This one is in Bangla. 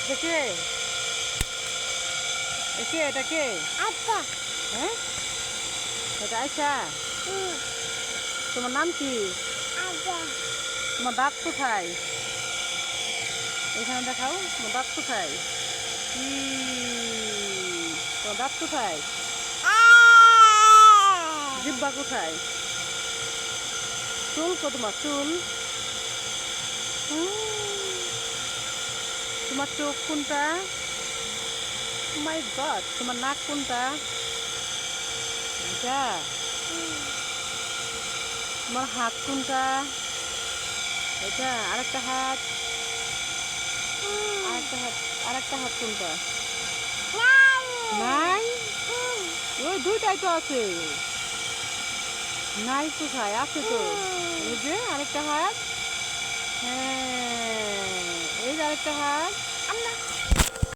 কে? কে এটা কে? আচ্ছা। হ্যাঁ, এটা আয়শা। তোমার নাম কি? আচ্ছা। তোমার দাঁত কোথায়? এখানে দেখাও, তোমার দাঁত কোথায়? তোমার দাঁত কোথায়? জিব্বা কোথায়? চুল কো তোমার চুল? তোমার চোখ কোনটা? মাই গড, তোমার নাক কোনটা? এটা। তোমার হাত কোনটা? এটা। আরেকটা হাত, আরেকটা হাত, আরেকটা হাত কোনটা? নাই, ওই দুইটাই তো আছে। নাই কোথায়? আছে তো। এই যে আরেকটা হাত। হ্যাঁ, এই যে আরেকটা হাত।